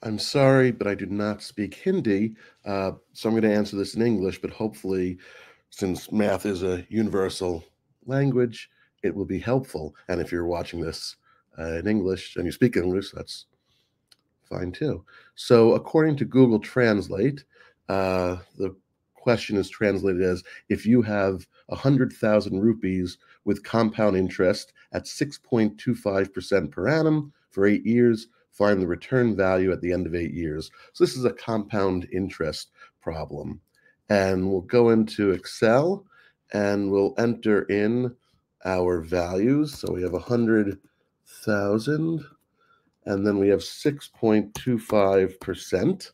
I'm sorry, but I do not speak Hindi, so I'm going to answer this in English, but hopefully, since math is a universal language, it will be helpful. And if you're watching this in English and you speak English, that's fine too. So according to Google Translate, the question is translated as, if you have 100,000 rupees with compound interest at 6.25% per annum for 8 years, find the return value at the end of 8 years. So this is a compound interest problem. And we'll go into Excel and we'll enter in our values. So we have 100,000, and then we have 6.25%,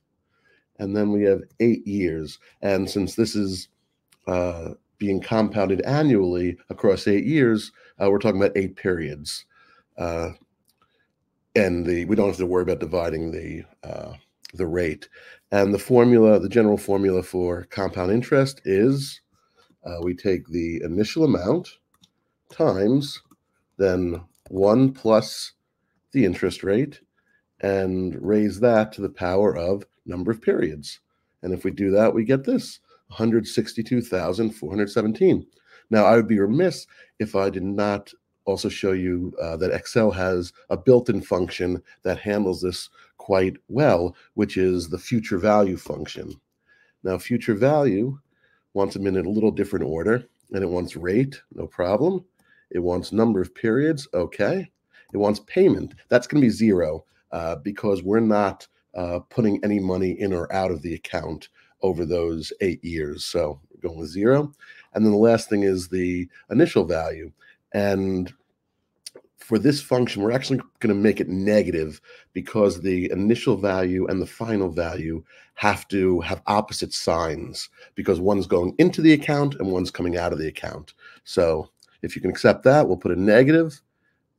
and then we have 8 years. And since this is being compounded annually across 8 years, we're talking about 8 periods. And we don't have to worry about dividing the rate. And the formula, the general formula for compound interest is we take the initial amount times then 1 plus the interest rate and raise that to the power of number of periods. And if we do that, we get this, 162,417. Now, I would be remiss if I did not also show you that Excel has a built-in function that handles this quite well, which is the future value function. Now, future value wants them in a little different order, and it wants rate, no problem. It wants number of periods, okay. It wants payment, that's going to be 0 because we're not putting any money in or out of the account over those 8 years. So we're going with 0. And then the last thing is the initial value. And for this function, we're actually going to make it negative because the initial value and the final value have to have opposite signs because one's going into the account and one's coming out of the account. So if you can accept that, we'll put a negative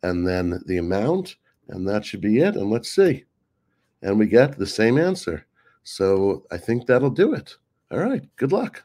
and then the amount, and that should be it. And let's see. And we get the same answer. So I think that'll do it. All right, good luck.